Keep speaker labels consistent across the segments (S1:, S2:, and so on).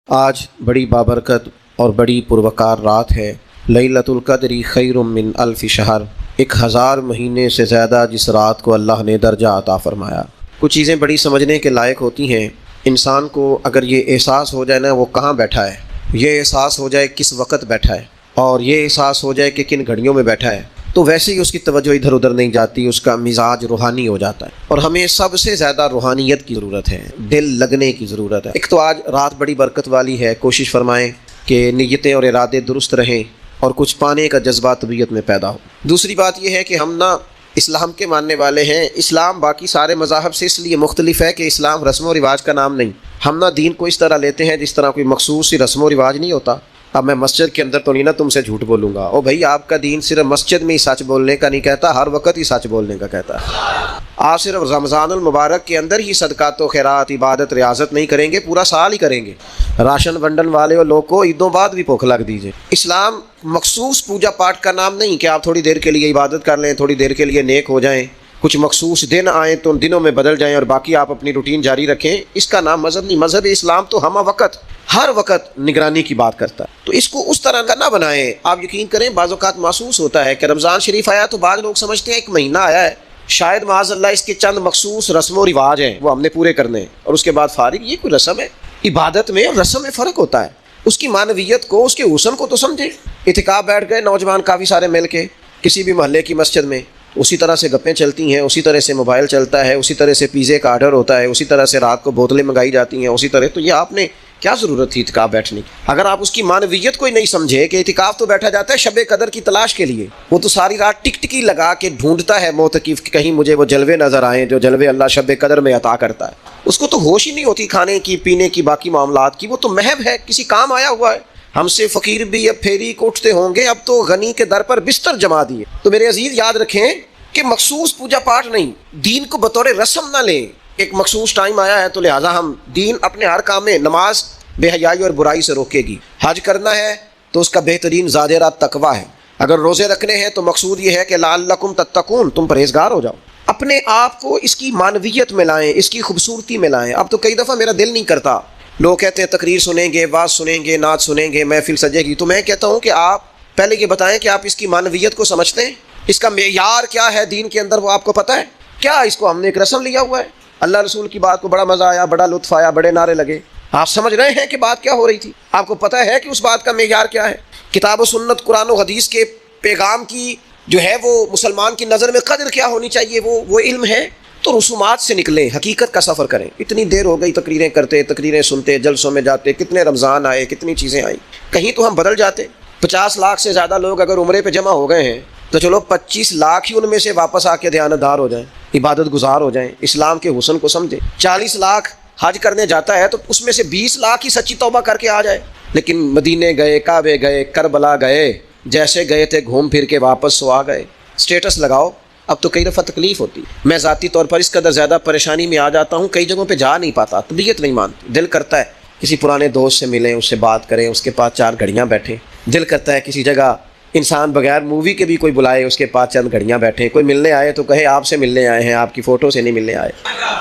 S1: آج بڑی بابرکت اور بڑی پروقار رات ہے۔ لیلۃ القدر خیر من الف شہر، 1000 مہینے سے زیادہ جس رات کو اللہ نے درجہ عطا فرمایا۔ کچھ چیزیں بڑی سمجھنے کے لائق ہوتی ہیں۔ انسان کو اگر یہ احساس ہو جائے نا وہ کہاں بیٹھا ہے، یہ احساس ہو جائے کس وقت بیٹھا ہے، اور یہ احساس ہو جائے کہ کن گھڑیوں میں بیٹھا ہے، تو ویسے ہی اس کی توجہ ادھر ادھر نہیں جاتی، اس کا مزاج روحانی ہو جاتا ہے۔ اور ہمیں سب سے زیادہ روحانیت کی ضرورت ہے، دل لگنے کی ضرورت ہے۔ ایک تو آج رات بڑی برکت والی ہے، کوشش فرمائیں کہ نیتیں اور ارادے درست رہیں اور کچھ پانے کا جذبہ طبیعت میں پیدا ہو۔ دوسری بات یہ ہے کہ ہم نا اسلام کے ماننے والے ہیں۔ اسلام باقی سارے مذاہب سے اس لیے مختلف ہے کہ اسلام رسم و رواج کا نام نہیں۔ ہم نا دین کو اس طرح لیتے ہیں جس طرح کوئی مخصوص سی رسم و رواج نہیں ہوتا۔ اب میں مسجد کے اندر تو نہیں نا تم سے جھوٹ بولوں گا، او بھائی آپ کا دین صرف مسجد میں ہی سچ بولنے کا نہیں کہتا، ہر وقت ہی سچ بولنے کا کہتا ہے۔ آپ صرف رمضان المبارک کے اندر ہی صدقات و خیرات، عبادت، ریاضت نہیں کریں گے، پورا سال ہی کریں گے۔ راشن ونڈن والے اور لوگ کو عیدوں بعد بھی بھوک لگ دیجیے۔ اسلام مخصوص پوجا پاٹ کا نام نہیں کہ آپ تھوڑی دیر کے لیے عبادت کر لیں، تھوڑی دیر کے لیے نیک ہو جائیں، کچھ مخصوص دن آئیں تو ان دنوں میں بدل جائیں اور باقی آپ اپنی روٹین جاری رکھیں۔ اس کا نام مذہب نہیں۔ مذہب اسلام تو ہمہ وقت ہر وقت نگرانی کی بات کرتا ہے، تو اس کو اس طرح کا نہ بنائیں۔ آپ یقین کریں بعض اوقات محسوس ہوتا ہے کہ رمضان شریف آیا تو بعض لوگ سمجھتے ہیں ایک مہینہ آیا ہے، شاید معاذ اللہ اس کے چند مخصوص رسم و رواج ہیں وہ ہم نے پورے کرنے ہیں اور اس کے بعد فارغ۔ یہ کوئی رسم ہے؟ عبادت میں اور رسم میں فرق ہوتا ہے۔ اس کی معنویت کو، اس کے حسن کو تو سمجھیں۔ اعتکاف بیٹھ گئے نوجوان کافی سارے مل کے کسی بھی محلے کی مسجد میں، اسی طرح سے گپیں چلتی ہیں، اسی طرح سے موبائل چلتا ہے، اسی طرح سے پیزے کا آرڈر ہوتا ہے، اسی طرح سے رات کو بوتلیں منگائی جاتی ہیں، اسی طرح۔ تو یہ آپ نے کیا ضرورت تھی اعتکاف بیٹھنے کی؟ اگر آپ اس کی معنویت کو ہی نہیں سمجھے کہ اعتکاف تو بیٹھا جاتا ہے شب قدر کی تلاش کے لیے، وہ تو ساری رات ٹک ٹکی لگا کے ڈھونڈتا ہے معتکف کہ کہیں مجھے وہ جلوے نظر آئیں جو جلوے اللہ شب قدر میں عطا کرتا ہے۔ اس کو تو ہوش ہی نہیں ہوتی کھانے کی، پینے کی، باقی معاملات کی۔ وہ تو محض ہے کسی کام آیا ہوا ہے۔ ہم سے فقیر بھی اب پھیری کو اٹھتے ہوں گے، اب تو غنی کے در پر بستر جما دیے۔ تو میرے عزیز یاد رکھیں کہ مخصوص پوجا پاٹ نہیں، دین کو بطور رسم نہ لیں۔ ایک مخصوص ٹائم آیا ہے تو لہٰذا ہم دین اپنے ہر کام میں، نماز بے حیائی اور برائی سے روکے گی، حج کرنا ہے تو اس کا بہترین زادرہ تقویٰ ہے، اگر روزے رکھنے ہیں تو مقصود یہ ہے کہ لعلکم تتقون، تم پرہیزگار ہو جاؤ۔ اپنے آپ کو اس کی معنویت میں لائیں، اس کی خوبصورتی میں لائیں۔ اب تو کئی دفعہ میرا دل نہیں کرتا، لوگ کہتے ہیں تقریر سنیں گے، واز سنیں گے، نعت سنیں گے، محفل سجے گی، تو میں کہتا ہوں کہ آپ پہلے یہ بتائیں کہ آپ اس کی معنویت کو سمجھتے ہیں؟ اس کا معیار کیا ہے دین کے اندر وہ آپ کو پتہ ہے کیا؟ اس کو ہم نے ایک رسم لیا ہوا ہے۔ اللہ رسول کی بات کو بڑا مزہ آیا، بڑا لطف آیا، بڑے نعرے لگے۔ آپ سمجھ رہے ہیں کہ بات کیا ہو رہی تھی؟ آپ کو پتہ ہے کہ اس بات کا معیار کیا ہے؟ کتاب و سنت، قرآن و حدیث کے پیغام کی جو ہے وہ مسلمان کی نظر میں قدر کیا ہونی چاہیے، وہ علم ہے۔ تو رسومات سے نکلیں، حقیقت کا سفر کریں۔ اتنی دیر ہو گئی تقریریں کرتے، تقریریں سنتے، جلسوں میں جاتے، کتنے رمضان آئے، کتنی چیزیں آئیں، کہیں تو ہم بدل جاتے۔ 50 لاکھ سے زیادہ لوگ اگر عمرے پہ جمع ہو گئے ہیں تو چلو 25 لاکھ ہی ان میں سے واپس آ کے دیانتدار ہو جائیں، عبادت گزار ہو جائیں، اسلام کے حسن کو سمجھیں۔ 40 لاکھ حج کرنے جاتا ہے تو اس میں سے 20 لاکھ ہی سچی توبہ کر کے آ جائے۔ لیکن مدینے گئے، کعبے گئے، کربلا گئے، جیسے گئے تھے گھوم پھر کے واپس سو آ گئے۔ سٹیٹس لگاؤ۔ اب تو کئی دفعہ تکلیف ہوتی، میں ذاتی طور پر اس قدر زیادہ پریشانی میں آ جاتا ہوں، کئی جگہوں پہ جا نہیں پاتا، طبیعت نہیں مانتی۔ دل کرتا ہے کسی پرانے دوست سے ملیں، اس سے بات کریں، اس کے پاس 4 گھڑیاں بیٹھیں۔ دل کرتا ہے کسی جگہ انسان بغیر مووی کے بھی کوئی بلائے، اس کے پاس چند گھڑیاں بیٹھیں۔ کوئی ملنے آئے تو کہے آپ سے ملنے آئے ہیں، آپ کی فوٹو سے نہیں ملنے آئے۔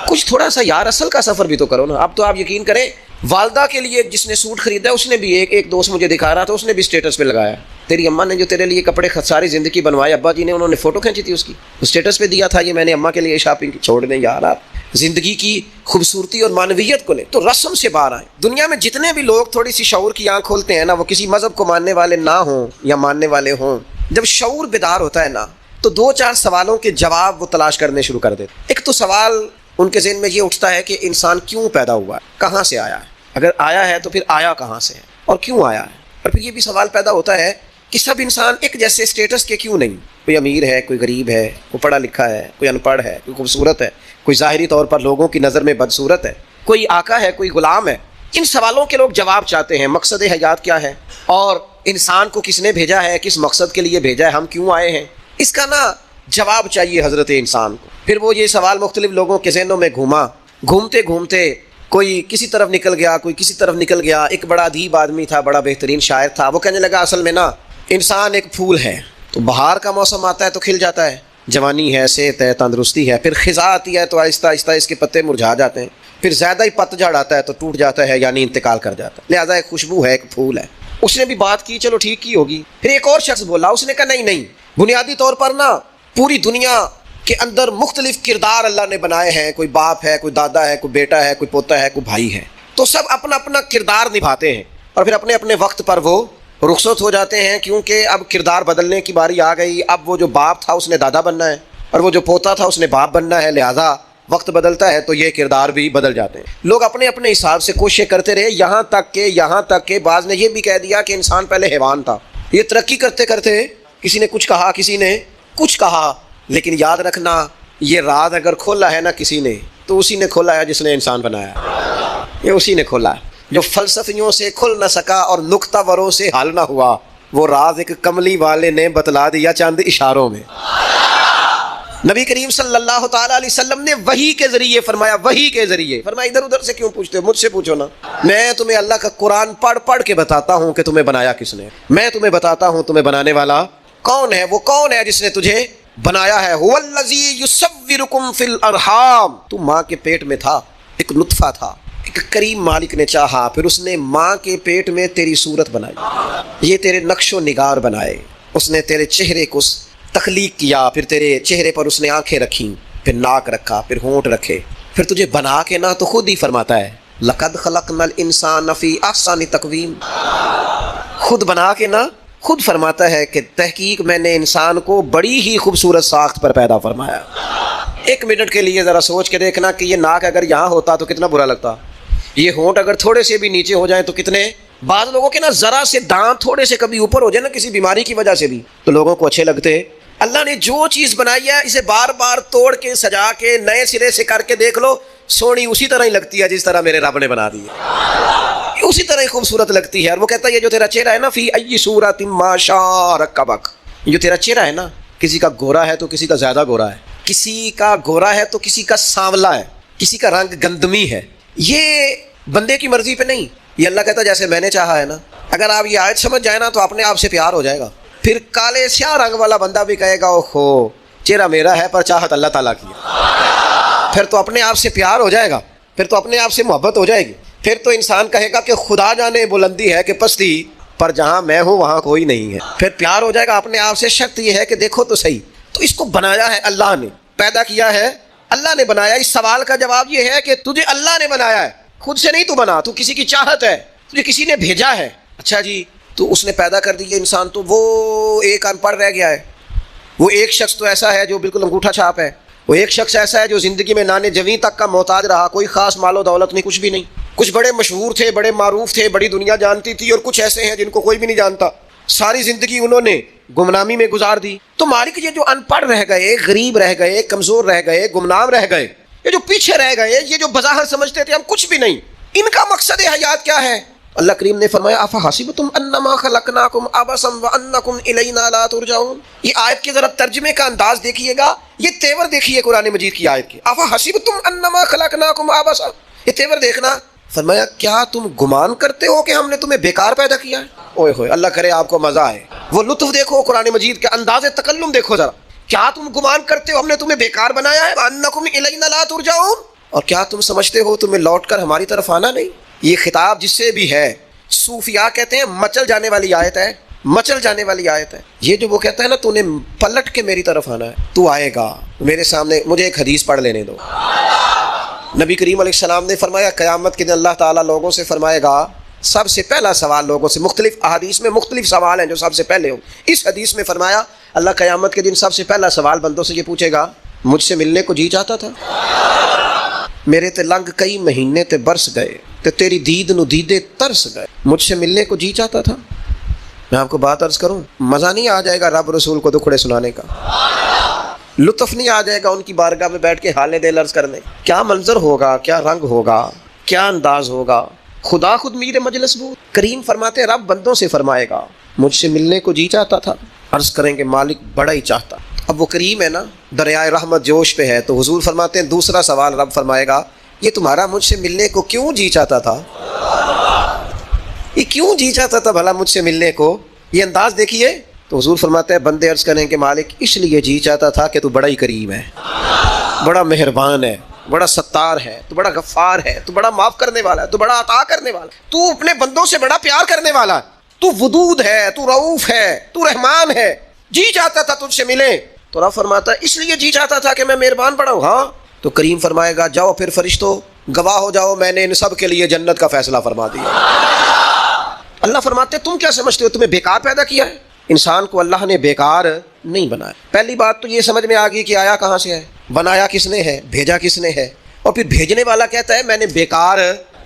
S1: کچھ تھوڑا سا یار اصل کا سفر بھی تو کرو نا۔ اب تو آپ یقین کریں والدہ کے لیے جس نے سوٹ خریدا اس نے بھی، ایک دوست مجھے دکھا رہا تھا، اس نے بھی اسٹیٹس پہ لگایا، تیری اماں نے جو تیرے لیے کپڑے ساری زندگی بنوائے، ابا جی نے انہوں نے فوٹو کھینچی تھی اس کی، اسٹیٹس پہ دیا تھا، یہ میں نے اماں کے لیے شاپنگ کی۔ چھوڑ دیں یار، آپ زندگی کی خوبصورتی اور معنویت کو لیں تو رسم سے باہر آئیں۔ دنیا میں جتنے بھی لوگ تھوڑی سی شعور کی آنکھ کھولتے ہیں نا، وہ کسی مذہب کو ماننے والے نہ ہوں یا ماننے والے ہوں، جب شعور بیدار ہوتا ہے نا تو 2-4 سوالوں کے جواب وہ تلاش کرنے شروع کر دیتے۔ ایک تو سوال ان کے ذہن میں یہ اٹھتا ہے کہ انسان کیوں پیدا ہوا ہے، کہاں سے آیا ہے، اگر آیا ہے تو پھر آیا کہاں سے ہے اور کیوں آیا ہے۔ اور پھر یہ بھی سوال پیدا ہوتا ہے کہ سب انسان ایک جیسے سٹیٹس کے کیوں نہیں، کوئی امیر ہے، کوئی غریب ہے، کوئی پڑھا لکھا ہے، کوئی ان پڑھ ہے، کوئی خوبصورت ہے، کوئی ظاہری طور پر لوگوں کی نظر میں بدصورت ہے، کوئی آقا ہے، کوئی غلام ہے۔ ان سوالوں کے لوگ جواب چاہتے ہیں۔ مقصد حیات کیا ہے اور انسان کو کس نے بھیجا ہے، کس مقصد کے لیے بھیجا ہے، ہم کیوں آئے ہیں، اس کا نا جواب چاہیے حضرت انسان کو۔ پھر وہ یہ سوال مختلف لوگوں کے ذہنوں میں گھومتے گھومتے کوئی کسی طرف نکل گیا، کوئی کسی طرف نکل گیا۔ ایک بڑا ادیب آدمی تھا، بڑا بہترین شاعر تھا، وہ کہنے لگا اصل میں نا انسان ایک پھول ہے، تو بہار کا موسم آتا ہے تو کھل جاتا ہے، جوانی ہے، صحت ہے، تندرستی ہے، پھر خزاں آتی ہے تو آہستہ آہستہ اس کے پتے مرجھا جاتے ہیں۔ پھر زیادہ ہی پتجھڑ آتا ہے تو ٹوٹ جاتا ہے یعنی انتقال کر جاتا ہے. لہٰذا ایک خوشبو ہے، ایک پھول ہے. اس نے بھی بات کی، چلو ٹھیک کی ہوگی. پھر ایک اور شخص بولا، اس نے کہا نہیں، بنیادی طور پر نا پوری دنیا کے اندر مختلف کردار اللہ نے بنائے ہیں. کوئی باپ ہے، کوئی دادا ہے، کوئی بیٹا ہے، کوئی پوتا ہے، کوئی بھائی ہے. تو سب اپنا اپنا کردار نبھاتے ہیں اور پھر اپنے اپنے وقت پر وہ رخصت ہو جاتے ہیں، کیونکہ اب کردار بدلنے کی باری آ گئی. اب وہ جو باپ تھا اس نے دادا بننا ہے اور وہ جو پوتا تھا اس نے باپ بننا ہے. لہٰذا وقت بدلتا ہے تو یہ کردار بھی بدل جاتے ہیں. لوگ اپنے اپنے حساب سے کوششیں کرتے رہے، یہاں تک کہ بعض نے یہ بھی کہہ دیا کہ انسان پہلے حیوان تھا. یہ ترقی کرتے کرتے کسی نے کچھ کہا، کسی نے کچھ کہا، لیکن یاد رکھنا یہ راز اگر کھولا ہے نا کسی نے تو اسی نے کھولا ہے جس نے انسان بنایا. یہ اسی نے کھولا ہے. جو فلسفیوں سے کھل نہ سکا اور نکتہ وروں سے حل نہ ہوا، وہ راز ایک کملی والے نے بتلا دیا چند اشاروں میں. نبی کریم صلی اللہ تعالیٰ علیہ وسلم نے وحی کے ذریعے فرمایا، فرمایا ادھر ادھر سے کیوں پوچھتے ہو، مجھ سے پوچھو نا. میں تمہیں اللہ کا قرآن پڑھ کے بتاتا ہوں کہ تمہیں بنایا کس نے. میں تمہیں بتاتا ہوں تمہیں بنانے والا کون ہے. وہ کون ہے جس نے تجھے بنایا ہے. هو الذی یصورکم فی الارحام. تو ماں کے پیٹ میں تھا، ایک نطفہ تھا، ایک کریم مالک نے چاہا، پھر اس نے ماں کے پیٹ میں تیری صورت بنائی، یہ تیرے نقش و نگار بنائے. اس نے تیرے چہرے کو تخلیق کیا، پھر تیرے چہرے پر اس نے آنکھیں رکھیں، پھر ناک رکھا، پھر ہونٹ رکھے، پھر تجھے بنا کے نا تو خود ہی فرماتا ہے لقد خلقنا الانسان فی احسن تقویم. خود بنا کے نا خود فرماتا ہے کہ تحقیق میں نے انسان کو بڑی ہی خوبصورت ساخت پر پیدا فرمایا. ایک منٹ کے لیے ذرا سوچ کے دیکھنا کہ یہ ناک اگر یہاں ہوتا تو کتنا برا لگتا. یہ ہونٹ اگر تھوڑے سے بھی نیچے ہو جائیں تو کتنے. بعض لوگوں کے نا ذرا سے دانت تھوڑے سے کبھی اوپر ہو جائے نا کسی بیماری کی وجہ سے بھی تو لوگوں کو اچھے لگتے. اللہ نے جو چیز بنائی ہے اسے بار بار توڑ کے سجا کے نئے سرے سے کر کے دیکھ لو، سونی اسی طرح ہی لگتی ہے جس طرح میرے رب نے بنا دی ہے، اسی طرح ہی خوبصورت لگتی ہے. اور وہ کہتا ہے یہ جو تیرا چہرہ ہے نا فی ای صورت ما شاء رکبک، یہ جو تیرا چہرہ ہے نا کسی کا گورا ہے تو کسی کا زیادہ گورا ہے، کسی کا گورا ہے تو کسی کا سانولا ہے، کسی کا رنگ گندمی ہے. یہ بندے کی مرضی پہ نہیں، یہ اللہ کہتا ہے جیسے میں نے چاہا ہے نا. اگر آپ یہ آیت سمجھ جائے نا تو اپنے آپ سے پیار ہو جائے گا. پھر کالے سیاہ رنگ والا بندہ بھی کہے گا اوہو چہرہ میرا ہے پر چاہت اللہ تعالیٰ کی ہے. پھر تو اپنے آپ سے پیار ہو جائے گا، پھر تو اپنے آپ سے محبت ہو جائے گی. پھر تو انسان کہے گا کہ خدا جانے بلندی ہے کہ پستی، پر جہاں میں ہوں وہاں کوئی نہیں ہے. پھر پیار ہو جائے گا اپنے آپ سے. شرط یہ ہے کہ دیکھو تو صحیح، تو اس کو بنایا ہے اللہ نے، پیدا کیا ہے اللہ نے بنایا. اس سوال کا جواب یہ ہے کہ تجھے اللہ نے بنایا ہے، خود سے نہیں تو بنا، تو کسی کی چاہت ہے، تجھے کسی نے بھیجا ہے. اچھا جی، تو اس نے پیدا کر دی انسان، تو وہ ایک ان پڑھ رہ گیا ہے. وہ ایک شخص تو ایسا ہے جو بالکل انگوٹھا چھاپ ہے. وہ ایک شخص ایسا ہے جو زندگی میں نانے جویں تک کا محتاج رہا، کوئی خاص مال و دولت نہیں، کچھ بھی نہیں. کچھ بڑے مشہور تھے، بڑے معروف تھے، بڑی دنیا جانتی تھی، اور کچھ ایسے ہیں جن کو کوئی بھی نہیں جانتا. ساری زندگی انہوں نے گمنامی میں گزار دی. تو مالک یہ جو ان پڑھ رہ گئے، غریب رہ گئے، کمزور رہ گئے، گمنام رہ گئے، یہ جو پیچھے رہ گئے، یہ جو بظاہر سمجھتے تھے ہم کچھ بھی نہیں، ان کا مقصد حیات کیا ہے؟ اللہ کریم نے فرمایا افحسبتم انما خلقناکم عبثا وانکم الینا لا ترجعون. یہ آیت کے ذرا ترجمے کا انداز دیکھیے گا، یہ تیور دیکھیے قرآن مجید کی آیت کے. افحسبتم انما خلقناکم عبثا، یہ تیور دیکھنا. فرمایا کیا تم گمان کرتے ہو کہ ہم نے تمہیں بیکار پیدا کیا ہے؟ اوئے ہوئے، اللہ کرے آپ کو مزہ آئے. وہ لطف دیکھو قرآن مجید کے انداز تکلم دیکھو ذرا. کیا تم گمان کرتے ہو ہم نے تمہیں بیکار بنایا ہے؟ وانکم الینا لا ترجعون، اور کیا تم سمجھتے ہو تمہیں لوٹ کر ہماری طرف آنا نہیں؟ یہ خطاب جس سے بھی ہے صوفیاء کہتے ہیں مچل جانے والی آیت ہے، مچل جانے والی آیت ہے. یہ جو وہ کہتا ہے نا تو نے پلٹ کے میری طرف آنا ہے، تو آئے گا میرے سامنے، مجھے ایک حدیث پڑھ لینے دو. نبی کریم علیہ السلام نے فرمایا قیامت کے دن اللہ تعالیٰ لوگوں سے فرمائے گا، سب سے پہلا سوال لوگوں سے، مختلف احادیث میں مختلف سوال ہیں جو سب سے پہلے ہوں. اس حدیث میں فرمایا اللہ قیامت کے دن سب سے پہلا سوال بندوں سے یہ پوچھے گا مجھ سے ملنے کو جی چاہتا تھا؟ میرے تے لنگ کئی مہینے تے برس گئے تے تیری دید نو دیدے ترس گئے، مجھ سے ملنے کو جی چاہتا تھا؟ میں آپ کو بات عرض کروں، مزہ نہیں آ جائے گا رب رسول کو دکھڑے سنانے کا؟ لطف نہیں آ جائے گا ان کی بارگاہ میں بیٹھ کے حال دل عرض کرنے؟ کیا منظر ہوگا، کیا رنگ ہوگا، کیا انداز ہوگا. خدا خود میر مجلس بود. کریم فرماتے رب بندوں سے فرمائے گا مجھ سے ملنے کو جی چاہتا تھا؟ عرض کریں کہ مالک بڑا ہی چاہتا. اب وہ کریم ہے نا، دریائے رحمت جوش پہ ہے، تو حضور فرماتے ہیں دوسرا سوال رب فرمائے گا یہ تمہارا مجھ سے ملنے کو کیوں جی چاہتا تھا؟ یہ کیوں جی چاہتا تھا بھلا مجھ سے ملنے کو؟ یہ انداز دیکھیے. تو حضور فرماتے ہیں بندے عرض کریں کہ مالک اس لیے جی چاہتا تھا کہ تو بڑا ہی کریم ہے، بڑا مہربان ہے، بڑا ستار ہے، تو بڑا غفار ہے، تو بڑا معاف کرنے والا ہے، تو بڑا عطا کرنے والا ہے، تو اپنے بندوں سے بڑا پیار کرنے والا ہے، تو ودود ہے، تو رؤوف ہے، تو رحمان ہے، جی چاہتا تھا تجھ سے ملے۔ تو رب فرماتا ہے اس لیے جی چاہتا تھا کہ میں مہربان بڑا ہوں۔ ہاں تو کریم فرمائے گا جاؤ پھر فرشتوں گواہ ہو جاؤ، میں نے ان سب کے لیے جنت کا فیصلہ فرما دیا۔ اللہ فرماتے تم کیا سمجھتے ہو تمہیں بیکار پیدا کیا ہے؟ انسان کو اللہ نے بیکار نہیں بنایا۔ پہلی بات تو یہ سمجھ میں آ گئی کہ آیا کہاں سے ہے، بنایا کس نے ہے، بھیجا کس نے ہے، اور پھر بھیجنے والا کہتا ہے میں نے بیکار،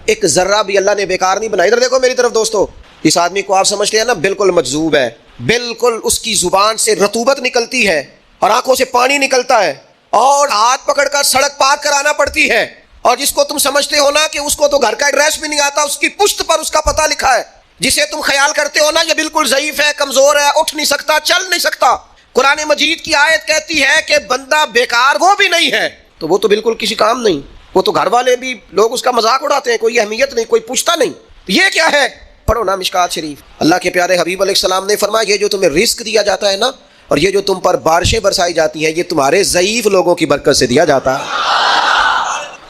S1: ایک ذرہ بھی اللہ نے بیکار نہیں بنایا۔ ادھر دیکھو میری طرف دوستو، اس آدمی کو آپ سمجھتے ہیں نا بالکل مجذوب ہے، بالکل اس کی زبان سے رطوبت نکلتی ہے اور آنکھوں سے پانی نکلتا ہے اور ہاتھ پکڑ کر سڑک پار کرانا پڑتی ہے، اور جس کو تم سمجھتے ہو نا کہ اس کو تو گھر کا ایڈریس بھی نہیں آتا، اس کی پشت پر اس کا پتہ لکھا ہے، جسے تم خیال کرتے ہو نا یہ بالکل ضعیف ہے، کمزور ہے، اٹھ نہیں سکتا، چل نہیں سکتا، قرآن مجید کی آیت کہتی ہے کہ بندہ بیکار وہ بھی نہیں ہے، تو وہ تو بالکل کسی کام نہیں، وہ تو گھر والے بھی لوگ اس کا مذاق اڑاتے ہیں، کوئی اہمیت نہیں، کوئی پوچھتا نہیں۔ یہ کیا ہے؟ پڑھو نا مشکات شریف، اللہ کے پیارے حبیب علیہ السلام نے فرمایا یہ جو تمہیں رزق دیا جاتا ہے نا، اور یہ جو تم پر بارشیں برسائی جاتی ہیں، یہ تمہارے ضعیف لوگوں کی برکت سے دیا جاتا ہے۔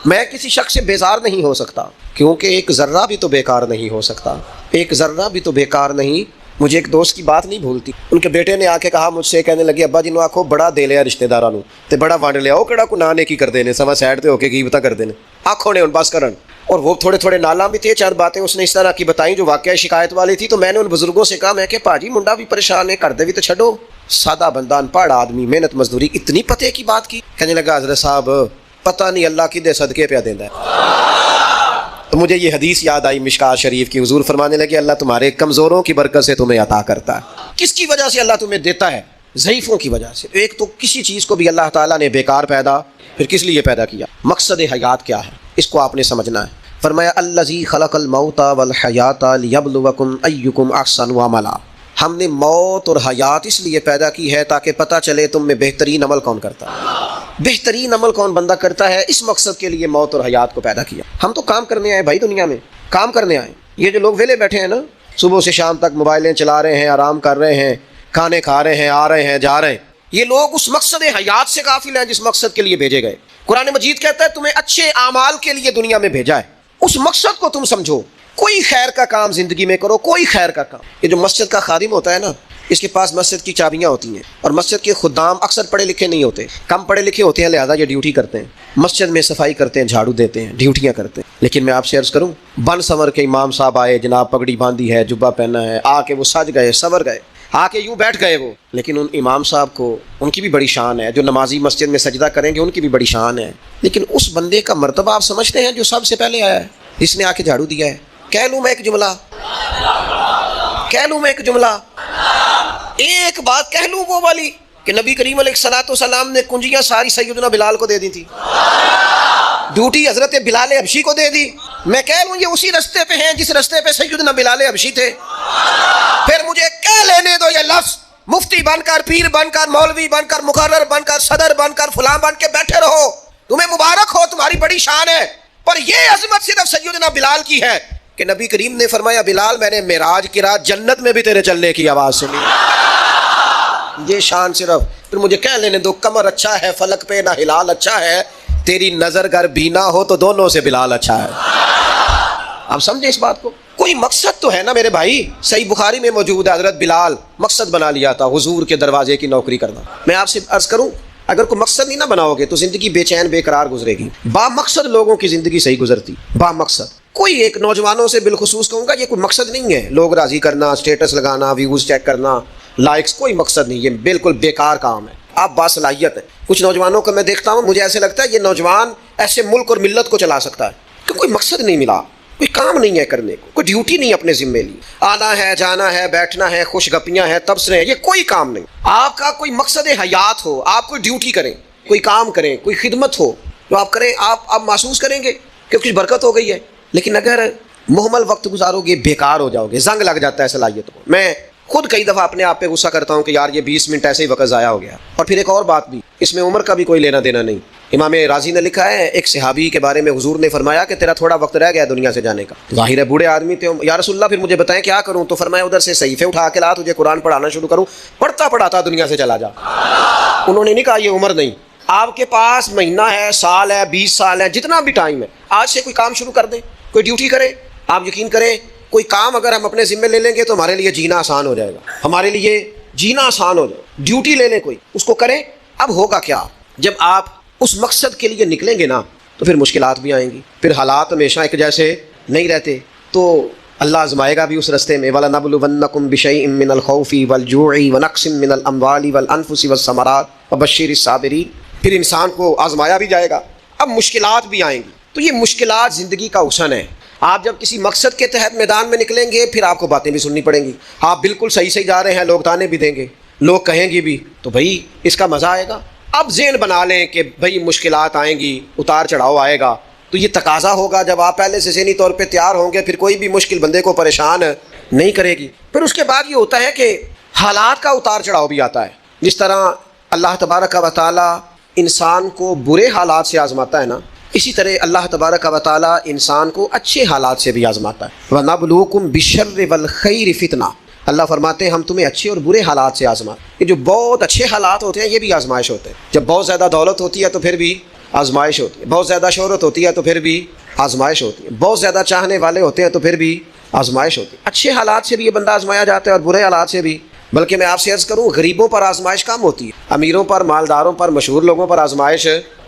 S1: میں کسی شخص سے بیزار نہیں ہو سکتا، کیونکہ ایک ذرہ بھی تو بیکار نہیں ہو سکتا، ایک ذرہ بھی تو بیکار نہیں۔ مجھے ایک دوست کی بات نہیں بھولتی، ان کے بیٹے نے آ کے کہا مجھ سے، کہنے لگے ابا جی نو آکھو بڑا دے لیا رشتہ داراں نوں تے بڑا ونڈ لیا، او کیڑا کو نانے کی کردے نے سما سائڈ تے ہو کے غیبتاں کردے نے، آکھو نے ہن بس کرن۔ اور وہ تھوڑے تھوڑے نالاں بھی تھے، چند باتیں اس نے اس طرح کی بتائیں جو واقعہ شکایت والی تھی، تو میں نے ان بزرگوں سے کہا میں کہ پاجی منڈا بھی پریشان ہے، کر دے بھی تو چھڈو، سادہ بندہ انپڑھ آدمی محنت مزدوری اتنی پتے کی بات کی؟ کہنے لگا حضرت صاحب پتہ نہیں اللہ کدے صدقے پہ دیندا ہے۔ تو مجھے یہ حدیث یاد آئی مشکات شریف کی، حضور فرمانے لگے اللہ تمہارے کمزوروں کی برکت سے تمہیں عطا کرتا ہے۔ کس کی وجہ سے اللہ تمہیں دیتا ہے؟ ضعیفوں کی وجہ سے۔ ایک تو کسی چیز کو بھی اللہ تعالیٰ نے بیکار پیدا پھر کس لیے پیدا کیا؟ مقصد حیات کیا ہے اس کو آپ نے سمجھنا ہے۔ فرمایا الذی خلق الموت والحیات لیبلوکم ایکم احسن عملا، ہم نے موت اور حیات اس لیے پیدا کی ہے تاکہ پتہ چلے تم میں بہترین عمل کون کرتا ہے، بہترین عمل کون بندہ کرتا ہے، اس مقصد کے لیے موت اور حیات کو پیدا کیا۔ ہم تو کام کرنے آئے بھائی، دنیا میں کام کرنے آئے۔ یہ جو لوگ ویلے بیٹھے ہیں نا، صبح سے شام تک موبائلیں چلا رہے ہیں، آرام کر رہے ہیں، کھانے کھا رہے ہیں، آ رہے ہیں جا رہے ہیں، یہ لوگ اس مقصد حیات سے غافل ہیں جس مقصد کے لیے بھیجے گئے۔ قرآن مجید کہتا ہے تمہیں اچھے اعمال کے لیے دنیا میں بھیجا ہے، اس مقصد کو تم سمجھو، کوئی خیر کا کام زندگی میں کرو، کوئی خیر کا کام۔ یہ جو مسجد کا خادم ہوتا ہے نا، اس کے پاس مسجد کی چابیاں ہوتی ہیں، اور مسجد کے خدام اکثر پڑھے لکھے نہیں ہوتے، کم پڑھے لکھے ہوتے ہیں، لہذا یہ ڈیوٹی کرتے ہیں، مسجد میں صفائی کرتے ہیں، جھاڑو دیتے ہیں، ڈیوٹیاں کرتے ہیں۔ لیکن میں آپ سے عرض کروں، بن سنور کے امام صاحب آئے، جناب پگڑی باندھی ہے، جبہ پہنا ہے، آ کے وہ سج گئے، سنور گئے، آ کے یوں بیٹھ گئے وہ، لیکن ان امام صاحب کو ان کی بھی بڑی شان ہے، جو نمازی مسجد میں سجدہ کریں گے ان کی بھی بڑی شان ہے، لیکن اس بندے کا مرتبہ آپ سمجھتے ہیں جو سب سے پہلے آیا ہے، جس نے آ کے جھاڑو دیا ہے؟ کہہ لوں میں ایک جملہ، کہہ لوں میں ایک جملہ، ایک بات کہہ لوں وہ والی کہ نبی کریم علیہ الصلوۃ والسلام نے کنجیاں ساری سیدنا بلال کو دے دی تھی، ڈیوٹی حضرت بلال حبشی کو دے دی۔ میں کہہ لوں یہ اسی رستے پہ ہیں جس رستے پہ سیدنا بلال حبشی تھے۔ پھر مجھے کہہ لینے دو یہ لفظ، مفتی بن کر، پیر بن کر، مولوی بن کر، مقرر بن کر، صدر بن کر، فلاں بن کے بیٹھے رہو، تمہیں مبارک ہو، تمہاری بڑی شان ہے، پر یہ عظمت صرف سیدنا بلال کی ہے کہ نبی کریم نے فرمایا بلال میں نے معراج کی رات جنت میں بھی تیرے چلنے کی آواز سنی، یہ شان صرف۔ پھر مجھے کہہ لینے دو قمر اچھا ہے فلک پہ نہ ہلال اچھا ہے، تیری نظر گر بینا ہو تو دونوں سے بلال اچھا ہے۔ آپ سمجھیں اس بات کو، کوئی مقصد تو ہے نا میرے بھائی۔ صحیح بخاری میں موجود ہے حضرت بلال مقصد بنا لیا تھا حضور کے دروازے کی نوکری کرنا۔ میں آپ سے عرض کروں اگر کوئی مقصد نہیں نہ بناؤ گے تو زندگی بے چین بے قرار گزرے گی۔ با مقصد لوگوں کی زندگی صحیح گزرتی، با مقصد۔ کوئی ایک نوجوانوں سے بالخصوص کہوں گا یہ کوئی مقصد نہیں ہے، لوگ راضی کرنا، اسٹیٹس لگانا، ویوز چیک کرنا، لائکس، کوئی مقصد نہیں، یہ بالکل بیکار کام ہے۔ آپ باصلاحیت ہیں، کچھ نوجوانوں کو میں دیکھتا ہوں مجھے ایسے لگتا ہے یہ نوجوان ایسے ملک اور ملت کو چلا سکتا ہے کہ کوئی مقصد نہیں ملا، کوئی کام نہیں ہے کرنے کو، کوئی ڈیوٹی نہیں اپنے ذمے لی، آنا ہے جانا ہے بیٹھنا ہے، خوش گپیاں ہیں تبصرے ہیں، یہ کوئی کام نہیں۔ آپ کا کوئی مقصد حیات ہو، آپ کوئی ڈیوٹی کریں، کوئی کام کریں، کوئی خدمت ہو جو آپ کریں، آپ محسوس کریں گے کہ کچھ برکت ہو گئی ہے۔ لیکن اگر محمل وقت گزارو گے بیکار ہو جاؤ گے، زنگ لگ جاتا ہے صلاحیت کو۔ میں خود کئی دفعہ اپنے آپ پہ غصہ کرتا ہوں کہ یار یہ 20 منٹ ایسے ہی وقت ضائع ہو گیا۔ اور پھر ایک اور بات بھی، اس میں عمر کا بھی کوئی لینا دینا نہیں۔ امام رازی نے لکھا ہے ایک صحابی کے بارے میں حضور نے فرمایا کہ تیرا تھوڑا وقت رہ گیا دنیا سے جانے کا، ظاہر ہے بوڑھے آدمی تھے، یا رسول اللہ پھر مجھے بتائیں کیا کروں؟ تو فرمایا ادھر سے صحیفے اٹھا کے لا، تجھے قرآن پڑھانا شروع کروں، پڑھتا پڑھاتا دنیا سے چلا جا۔ انہوں نے نہیں کہا یہ عمر نہیں، آپ کے پاس مہینہ ہے، سال ہے، 20 سال ہے، جتنا بھی ٹائم ہے، آج سے کوئی کام شروع کر دیں، کوئی ڈیوٹی کریں. آپ یقین کریں کوئی کام اگر ہم اپنے ذمے لے لیں گے تو ہمارے لیے جینا آسان ہو جائے گا، ہمارے لیے جینا آسان ہو جائے گا. ڈیوٹی لے لیں کوئی، اس کو کریں. اب ہوگا کیا، جب آپ اس مقصد کے لیے نکلیں گے نا تو پھر مشکلات بھی آئیں گی، پھر حالات ہمیشہ ایک جیسے نہیں رہتے. تو اللہ آزمائے گا بھی اس رستے میں. وَلَنَبْلُوَنَّكُمْ بِشَيْءٍ مِّنَ الْخَوْفِ وَالْجُوعِ وَنَقْصٍ مِّنَ الْأَمْوَالِ وَالْأَنفُسِ وَالثَّمَرَاتِ وَبَشِّرِ الصَّابِرِينَ. پھر انسان کو آزمایا بھی جائے گا. اب مشکلات بھی آئیں گی. تو یہ مشکلات زندگی کا حسن ہے. آپ جب کسی مقصد کے تحت میدان میں نکلیں گے پھر آپ کو باتیں بھی سننی پڑیں گی. آپ بالکل صحیح صحیح جا رہے ہیں، لوگ تانے بھی دیں گے، لوگ کہیں گے بھی، تو بھائی اس کا مزہ آئے گا. اب ذہن بنا لیں کہ بھائی مشکلات آئیں گی، اتار چڑھاؤ آئے گا. تو یہ تقاضا ہوگا جب آپ پہلے سے ذہنی طور پہ تیار ہوں گے، پھر کوئی بھی مشکل بندے کو پریشان نہیں کرے گی. پھر اس کے بعد یہ ہوتا ہے کہ حالات کا اتار چڑھاؤ بھی آتا ہے. جس طرح اللہ تبارک و تعالی انسان کو برے حالات سے آزماتا ہے نا، اسی طرح اللہ تبارک و تعالی انسان کو اچھے حالات سے بھی آزماتا ہے. وَنَبْلُوكُمْ بِالشَّرِّ وَالْخَيْرِ فِتْنَةً. اللہ فرماتے ہیں ہم تمہیں اچھے اور برے حالات سے آزماتے ہیں. یہ جو بہت اچھے حالات ہوتے ہیں یہ بھی آزمائش ہوتے ہیں. جب بہت زیادہ دولت ہوتی ہے تو پھر بھی آزمائش ہوتی ہے، بہت زیادہ شہرت ہوتی ہے تو پھر بھی آزمائش ہوتی ہے، بہت زیادہ چاہنے والے ہوتے ہیں تو پھر بھی آزمائش ہوتی ہے. اچھے حالات سے بھی یہ بندہ آزمایا جاتا ہے اور برے حالات سے بھی. بلکہ میں آپ سے عرض کروں غریبوں پر آزمائش کم ہوتی ہے، امیروں پر، مالداروں پر، مشہور لوگوں پر آزمائش.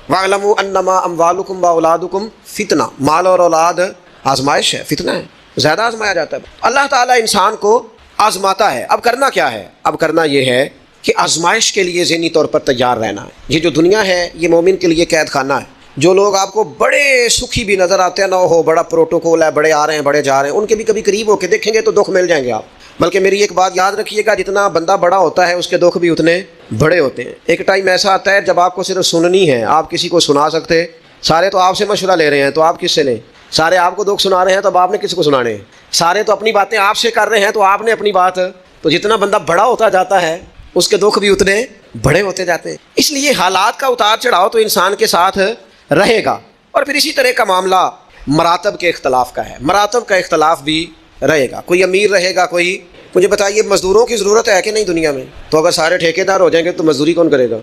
S1: وَاعْلَمُوا أَنَّمَا أَمْوَالُكُمْ وَأَوْلَادُكُمْ فِتْنَةٌ. مال اور اولاد آزمائش ہے، فتنہ ہے، زیادہ آزمایا جاتا ہے. اللہ تعالیٰ انسان کو آزماتا ہے. اب کرنا کیا ہے؟ اب کرنا یہ ہے کہ آزمائش کے لیے ذہنی طور پر تیار رہنا ہے. یہ جو دنیا ہے یہ مومن کے لیے قید خانہ ہے. جو لوگ آپ کو بڑے سکھی بھی نظر آتے ہیں نا، ہو بڑا پروٹوکول ہے، بڑے آ رہے ہیں بڑے جا رہے ہیں، ان کے بھی کبھی قریب ہو کے دیکھیں گے تو دکھ مل جائیں گے آپ. بلکہ میری ایک بات یاد رکھیے گا، جتنا بندہ بڑا ہوتا ہے اس کے دکھ بھی اتنے بڑے ہوتے ہیں. ایک ٹائم ایسا آتا ہے جب آپ کو صرف سننی ہے، آپ کسی کو سنا سکتے. سارے تو آپ سے مشورہ لے رہے ہیں تو آپ کس سے لیں؟ سارے آپ کو دکھ سنا رہے ہیں تو اب آپ نے کس کو سنانے ہیں؟ سارے تو اپنی باتیں آپ سے کر رہے ہیں تو آپ نے اپنی بات. تو جتنا بندہ بڑا ہوتا جاتا ہے اس کے دکھ بھی اتنے بڑے ہوتے جاتے ہیں. اس لیے حالات کا اتار چڑھاؤ تو انسان کے ساتھ رہے گا. اور پھر اسی طرح کا معاملہ مراتب کے اختلاف کا ہے. مراتب کا اختلاف بھی رہے گا. کوئی امیر رہے گا، کوئی. مجھے بتائیے مزدوروں کی ضرورت ہے کہ نہیں دنیا میں؟ تو اگر سارے ٹھیکیدار ہو جائیں گے تو مزدوری کون کرے گا؟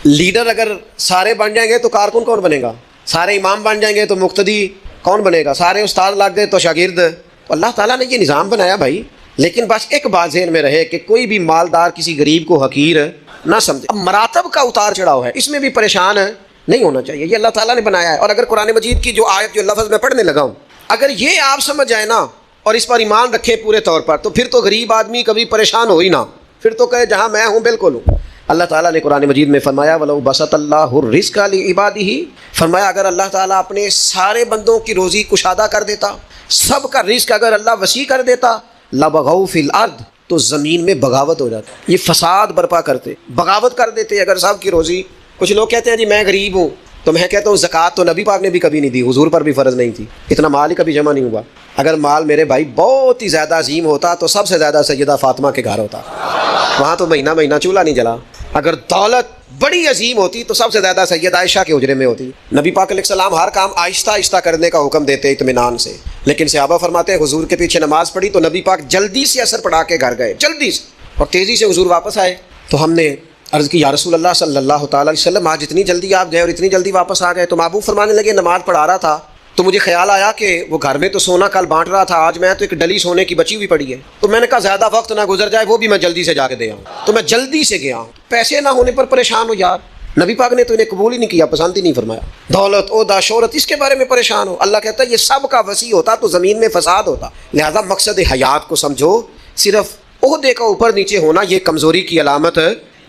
S1: لیڈر اگر سارے بن جائیں گے تو کارکن کون بنے گا؟ سارے امام بن جائیں گے تو مقتدی کون بنے گا؟ سارے استاد لگ گئے تو شاگرد. تو اللہ تعالیٰ نے یہ نظام بنایا بھائی. لیکن بس ایک بات ذہن میں رہے کہ کوئی بھی مالدار کسی غریب کو حقیر نہ سمجھے. اب مراتب کا اتار چڑھاؤ ہے، اس میں بھی پریشان نہیں ہونا چاہیے. یہ اللہ تعالیٰ نے بنایا ہے. اور اگر قرآن مجید کی جو آیت جو لفظ میں پڑھنے لگا ہوں، اگر یہ آپ سمجھ جائیں نا اور اس پر ایمان رکھیں پورے طور پر، تو پھر تو غریب آدمی کبھی پریشان ہو ہی نہ. پھر تو کہے جہاں میں ہوں بالکل ہوں. اللہ تعالیٰ نے قرآن مجید میں فرمایا وَلَوْ بَسَطَ اللَّهُ الرِّزْقَ لِعِبَادِهِ. فرمایا اگر اللہ تعالیٰ اپنے سارے بندوں کی روزی کشادہ کر دیتا، سب کا رزق اگر اللہ وسیع کر دیتا، لَبَغَوْا فِي الْأَرْضِ، تو زمین میں بغاوت ہو جاتی. یہ فساد برپا کرتے، بغاوت کر دیتے اگر سب کی روزی. کچھ لوگ کہتے ہیں جی میں غریب ہوں، تو میں کہتا ہوں زکوٰۃ تو نبی پاک نے بھی کبھی نہیں دی، حضور پر بھی فرض نہیں تھی، اتنا مال ہی کبھی جمع نہیں ہوا. اگر مال میرے بھائی بہت ہی زیادہ عظیم ہوتا تو سب سے زیادہ سیدہ فاطمہ کے گھر ہوتا، وہاں تو مہینہ مہینہ چولہا نہیں جلا. اگر دولت بڑی عظیم ہوتی تو سب سے زیادہ سیدہ عائشہ کے حجرے میں ہوتی. نبی پاک علیہ السلام ہر کام آہستہ آہستہ کرنے کا حکم دیتے اطمینان سے. لیکن صحابہ فرماتے ہیں حضور کے پیچھے نماز پڑھی تو نبی پاک جلدی سے اثر پڑھا کے گھر گئے، جلدی سے، اور تیزی سے حضور واپس آئے. تو ہم نے عرض کی یا رسول اللہ صلی اللہ تعالیٰ علیہ وسلم آج اتنی جلدی آپ گئے اور اتنی جلدی واپس آ گئے. تو محبوب فرمانے لگے نماز پڑھا رہا تھا تو مجھے خیال آیا کہ وہ گھر میں تو سونا کل بانٹ رہا تھا، آج میں تو ایک ڈلی سونے کی بچی ہوئی پڑی ہے. تو میں نے کہا زیادہ وقت نہ گزر جائے، وہ بھی میں جلدی سے جا کے دے آؤں. تو میں جلدی سے گیا. پیسے نہ ہونے پر پریشان ہو یار، نبی پاک نے تو انہیں قبول ہی نہیں کیا، پسند ہی نہیں فرمایا. دولت، عہدہ، شہرت، اس کے بارے میں پریشان ہو. اللہ کہتا ہے یہ سب کا وسیع ہوتا تو زمین میں فساد ہوتا. لہذا مقصد حیات کو سمجھو. صرف عہدے کا اوپر نیچے ہونا یہ کمزوری کی علامت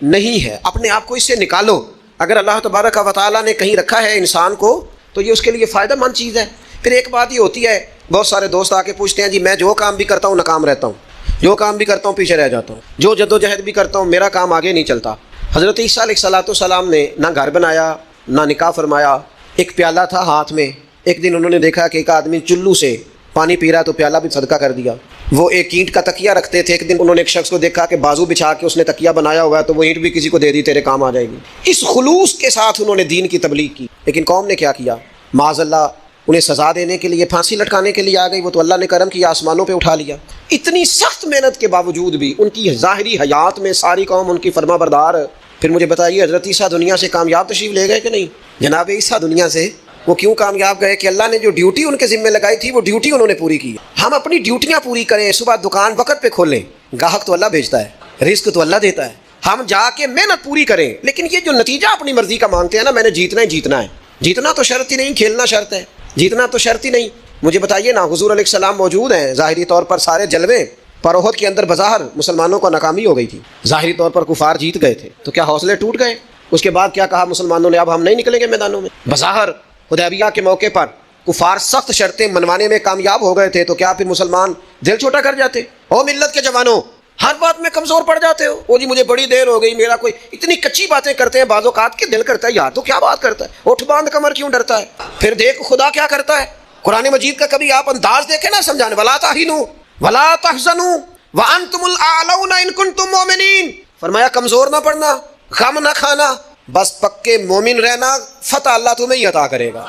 S1: نہیں ہے. اپنے آپ کو اس سے نکالو. اگر اللہ تبارک و تعالیٰ نے کہیں رکھا ہے انسان کو تو یہ اس کے لیے فائدہ مند چیز ہے. پھر ایک بات یہ ہوتی ہے، بہت سارے دوست آ کے پوچھتے ہیں جی میں جو کام بھی کرتا ہوں ناکام رہتا ہوں، جو کام بھی کرتا ہوں پیچھے رہ جاتا ہوں، جو جد و جہد بھی کرتا ہوں میرا کام آگے نہیں چلتا. حضرت عیسیٰ علیہ السلام نے نہ گھر بنایا نہ نکاح فرمایا. ایک پیالہ تھا ہاتھ میں. ایک دن انہوں نے دیکھا کہ ایک آدمی چلو سے پانی پی رہا تو پیالہ بھی صدقہ کر دیا. وہ ایک اینٹ کا تکیہ رکھتے تھے. ایک دن انہوں نے ایک شخص کو دیکھا کہ بازو بچھا کے اس نے تکیہ بنایا ہوا ہے تو وہ اینٹ بھی کسی کو دے دی، تیرے کام آ جائے گی. اس خلوص کے ساتھ انہوں نے دین کی تبلیغ کی. لیکن قوم نے کیا کیا؟ معاذ اللہ انہیں سزا دینے کے لیے، پھانسی لٹکانے کے لیے آ گئی. وہ تو اللہ نے کرم کیا، آسمانوں پہ اٹھا لیا. اتنی سخت محنت کے باوجود بھی ان کی ظاہری حیات میں ساری قوم ان کی فرما بردار پھر مجھے بتائیے حضرت عیسیٰ دنیا سے کامیاب تشریف لے گئے کہ نہیں؟ جناب عیسیٰ دنیا سے وہ کیوں کامیاب گئے کہ اللہ نے جو ڈیوٹی ان کے ذمہ لگائی تھی وہ ڈیوٹی انہوں نے پوری کی۔ ہم اپنی ڈیوٹیاں پوری کریں، صبح دکان وقت پہ کھولیں، گاہک تو اللہ بھیجتا ہے، رزق تو اللہ دیتا ہے، ہم جا کے محنت پوری کریں۔ لیکن یہ جو نتیجہ اپنی مرضی کا مانگتے ہیں نا، میں نے جیتنا ہی جیتنا ہے، جیتنا تو شرط ہی نہیں، کھیلنا شرط ہے، جیتنا تو شرط ہی نہیں۔ مجھے بتائیے نا، حضور علیہ السلام موجود ہیں، ظاہری طور پر سارے جلوے، پر احد کے اندر بظاہر مسلمانوں کو ناکامی ہو گئی تھی، ظاہری طور پر کفار جیت گئے تھے، تو کیا حوصلے ٹوٹ گئے؟ اس کے بعد کیا کہا مسلمانوں نے؟ اب ہم نہیں نکلیں گے میدانوں میں۔ بظاہر حدیبیہ کے موقع پر کفار سخت شرطیں منوانے میں کامیاب ہو گئے تھے، تو کیا پھر مسلمان دل چھوٹا کر جاتے؟ او ملت کے جوانوں، ہر بات میں کمزور پڑ جاتے ہو۔ او جی مجھے بڑی دیر ہو گئی، میرا کوئی اتنی کچی باتیں کرتے ہیں، بعض اوقات کے دل کرتا ہے یار تو کیا بات کرتا ہے، اٹھ باندھ کمر کیوں ڈرتا ہے؟ پھر دیکھ خدا کیا کرتا ہے۔ قرآن مجید کا کبھی آپ انداز دیکھیں نا سمجھانے، ولا تہنوا ولا تحزنوا وانتم الاعلون ان کنتم مؤمنین، فرمایا کمزور نہ پڑنا، غم نہ کھانا، بس پکے مومن رہنا، فتح اللہ تمہیں ہی عطا کرے گا،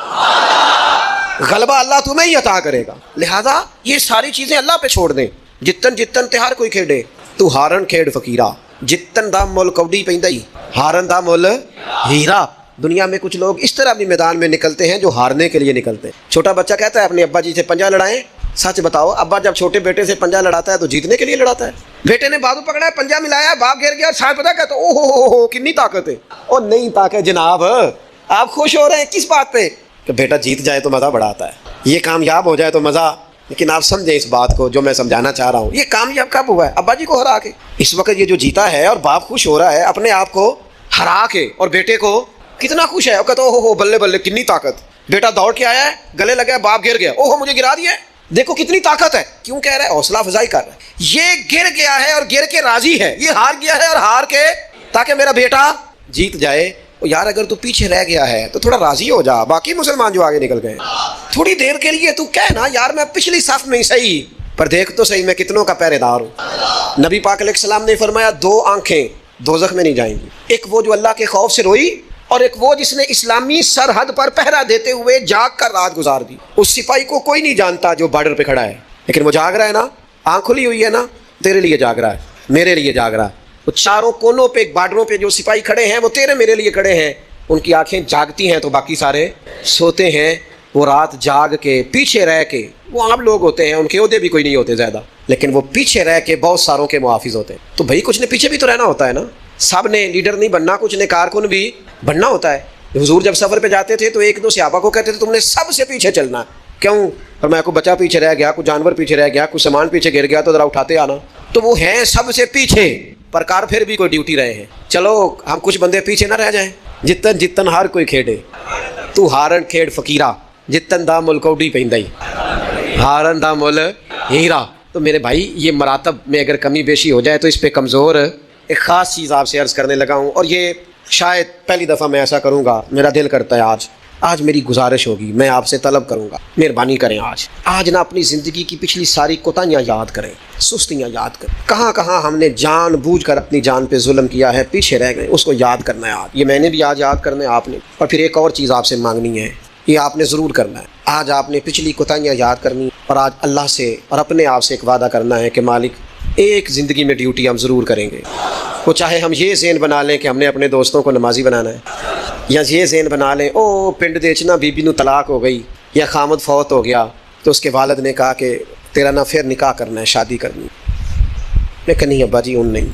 S1: غلبہ اللہ تمہیں ہی عطا کرے گا۔ لہذا یہ ساری چیزیں اللہ پہ چھوڑ دیں۔ جتن جتن تے ہر کوئی کھیڈے، تو ہارن کھیڈ فقیرا، جتن دا مول کوڈی پیندا ہی، ہارن دا مول ہیرا۔ دنیا میں کچھ لوگ اس طرح بھی میدان میں نکلتے ہیں جو ہارنے کے لیے نکلتے ہیں۔ چھوٹا بچہ کہتا ہے اپنے ابا جی سے پنجہ لڑائیں، سچ بتاؤ ابا جب چھوٹے بیٹے سے پنجہ لڑاتا ہے تو جیتنے کے لیے لڑاتا ہے؟ بیٹے نے بازو پکڑا ہے، پنجہ ملایا، باپ گر گیا، شاید پتہ کہتا او ہو کتنی طاقت ہے۔ او نہیں طاقت جناب، آپ خوش ہو رہے ہیں کس بات پہ؟ کہ بیٹا جیت جائے تو مزہ بڑا آتا ہے، یہ کامیاب ہو جائے تو مزہ۔ لیکن آپ سمجھیں اس بات کو جو میں سمجھانا چاہ رہا ہوں، یہ کامیاب کب ہوا ہے؟ ابا جی کو ہرا کے۔ اس وقت یہ جو جیتا ہے اور باپ خوش ہو رہا ہے اپنے آپ کو ہرا کے، اور بیٹے کو کتنا خوش ہے، وہ کہتا او ہو بلے بلے کتنی طاقت۔ بیٹا دوڑ کے آیا ہے، گلے لگا، باپ گر گیا، او ہو مجھے گرا دیا ہے، دیکھو کتنی طاقت ہے۔ کیوں کہہ رہا ہے؟ حوصلہ افزائی کر رہا ہے۔ یہ گر گیا ہے اور گر کے راضی ہے، یہ ہار گیا ہے اور ہار کے تاکہ میرا بیٹا جیت جائے۔ یار اگر تو پیچھے رہ گیا ہے تو تھوڑا راضی ہو جا، باقی مسلمان جو آگے نکل گئے تھوڑی دیر کے لیے تو کہنا یار میں پچھلی صف میں ہی صحیح، پر دیکھ تو صحیح میں کتنوں کا پہرے دار ہوں۔ نبی پاک علیہ السلام نے فرمایا دو آنکھیں دوزخ میں نہیں جائیں گی، ایک وہ جو اللہ کے خوف سے روئی، اور ایک وہ جس نے اسلامی سرحد پر پہرا دیتے ہوئے جاگ کر رات گزار دی۔ اس سپاہی کو کوئی نہیں جانتا جو بارڈر پہ کھڑا ہے، لیکن وہ جاگ رہا ہے نا، آنکھ کھلی ہوئی ہے نا، تیرے لیے جاگ رہا ہے، میرے لیے جاگ رہا ہے۔ وہ چاروں کونوں پہ بارڈروں پہ جو سپاہی کھڑے ہیں وہ تیرے میرے لیے کھڑے ہیں، ان کی آنکھیں جاگتی ہیں تو باقی سارے سوتے ہیں۔ وہ رات جاگ کے پیچھے رہ کے، وہ عام لوگ ہوتے ہیں، ان کے عہدے بھی کوئی نہیں ہوتے زیادہ، لیکن وہ پیچھے رہ کے بہت ساروں کے محافظ ہوتے ہیں۔ تو بھائی کچھ نے پیچھے بھی تو رہنا ہوتا ہے نا، سب نے لیڈر نہیں بننا، کچھ نے کارکن بھی بننا ہوتا ہے۔ حضور جب سفر پہ جاتے تھے تو ایک دو صحابہ کو کہتے تھے تم نے سب سے پیچھے چلنا ہے۔ کیوں؟ فرمایا کوئی بچہ پیچھے رہ گیا، کوئی جانور پیچھے رہ گیا، کوئی سامان پیچھے گر گیا تو ذرا اٹھاتے آنا۔ تو وہ ہیں سب سے پیچھے، پر کار پھر بھی کوئی ڈیوٹی رہے ہیں۔ چلو ہم کچھ بندے پیچھے نہ رہ جائیں، جتن جتن ہر کوئی کھیڈے، تو ہارن کھیڈ فقیرا، جتن دا مل کوڈی پیندا ہی، ہارن دا مل ہیرا۔ تو میرے بھائی یہ مراتب میں اگر کمی بیشی ہو جائے تو اس پہ کمزور ایک خاص چیز آپ سے عرض کرنے لگا ہوں، اور یہ شاید پہلی دفعہ میں ایسا کروں گا۔ میرا دل کرتا ہے آج میری گزارش ہوگی، میں آپ سے طلب کروں گا مہربانی کریں، آج نہ اپنی زندگی کی پچھلی ساری کوتاہیاں یاد کریں، سستیاں یاد کریں، کہاں کہاں ہم نے جان بوجھ کر اپنی جان پہ ظلم کیا ہے، پیچھے رہ گئے، اس کو یاد کرنا ہے۔ یہ میں نے بھی آج یاد کرنا ہے، آپ نے۔ اور پھر ایک اور چیز آپ سے مانگنی ہے، یہ آپ نے ضرور کرنا ہے۔ آج آپ نے پچھلی کوتاہیاں یاد کرنی، اور آج اللہ سے اور اپنے آپ سے ایک وعدہ کرنا ہے کہ مالک ایک زندگی میں ڈیوٹی ہم ضرور کریں گے۔ وہ چاہے ہم یہ ذہن بنا لیں کہ ہم نے اپنے دوستوں کو نمازی بنانا ہے، یا یہ ذہن بنا لیں او پنڈ دیچنا بی بی نو طلاق ہو گئی یا خامد فوت ہو گیا تو اس کے والد نے کہا کہ تیرا نہ پھر نکاح کرنا ہے، شادی کرنی۔ میں کہا نہیں ابا جی ان نہیں۔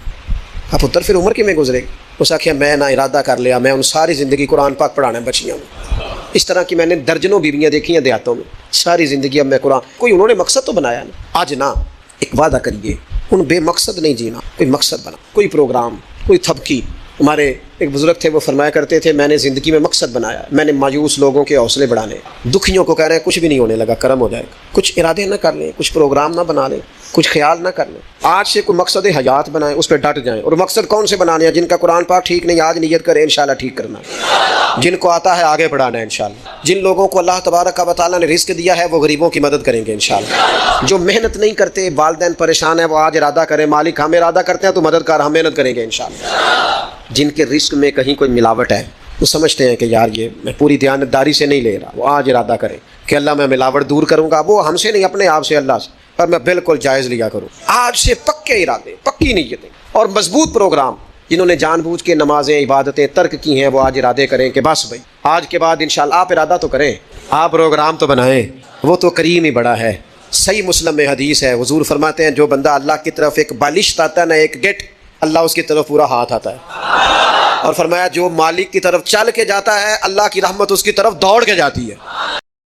S1: اب پتر پھر عمر میں گزرے گی؟ اس آخیا میں نہ ارادہ کر لیا، میں ان ساری زندگی قرآن پاک پڑھانا ہے بچیاں میں۔ اس طرح کی میں نے درجنوں بیویاں دیکھی ہیں دیہاتوں میں، ساری زندگی اب میں قرآن، کوئی انہوں نے مقصد تو بنایا نا۔ آج نہ ایک وعدہ کریے، ان بے مقصد نہیں جینا، کوئی مقصد بنا، کوئی پروگرام، کوئی تھپکی۔ ہمارے ایک بزرگ تھے، وہ فرمایا کرتے تھے میں نے زندگی میں مقصد بنایا، میں نے مایوس لوگوں کے حوصلے بڑھانے، دکھیوں کو کہہ رہے ہیں کچھ بھی نہیں ہونے لگا، کرم ہو جائے گا۔ کچھ ارادے نہ کر لیں، کچھ پروگرام نہ بنا لیں، کچھ خیال نہ کر لیں۔ آج سے کوئی مقصد حیات بنائیں، اس پہ ڈٹ جائیں۔ اور مقصد کون سے بنانے ہیں؟ جن کا قرآن پاک ٹھیک نہیں آج نیت کریں انشاءاللہ ٹھیک کرنا ہے، جن کو آتا ہے آگے بڑھانا ہے انشاءاللہ، جن لوگوں کو اللہ تبارک و تعالیٰ نے رزق دیا ہے وہ غریبوں کی مدد کریں گے انشاءاللہ، جو محنت نہیں کرتے والدین پریشان ہیں وہ آج ارادہ کریں مالک ہم ارادہ کرتے ہیں تو مدد کر، ہم محنت کریں گے انشاءاللہ۔ جن کے رزق میں کہیں کوئی ملاوٹ ہے، وہ سمجھتے ہیں کہ یار یہ میں پوری دیانتداری سے نہیں لے رہا، وہ آج ارادہ کریں کہ اللہ میں ملاوٹ دور کروں گا، وہ ہم سے نہیں اپنے آپ سے اللہ سے، پر میں بالکل جائز لیا کروں۔ آج سے پکے ارادے، پکی نیتیں اور مضبوط پروگرام، جنہوں نے جان بوجھ کے نمازیں عبادتیں ترک کی ہیں وہ آج ارادے کریں کہ بس بھائی آج کے بعد انشاءاللہ آپ ارادہ تو کریں، آپ پروگرام تو بنائیں، وہ تو کریم ہی بڑا ہے۔ صحیح مسلم میں حدیث ہے، حضور فرماتے ہیں جو بندہ اللہ کی طرف ایک بالشت آتا ہے نا، ایک گٹ، اللہ اس کی طرف پورا ہاتھ آتا ہے، اور فرمایا جو مالک کی طرف چل کے جاتا ہے اللہ کی رحمت اس کی طرف دوڑ کے جاتی ہے۔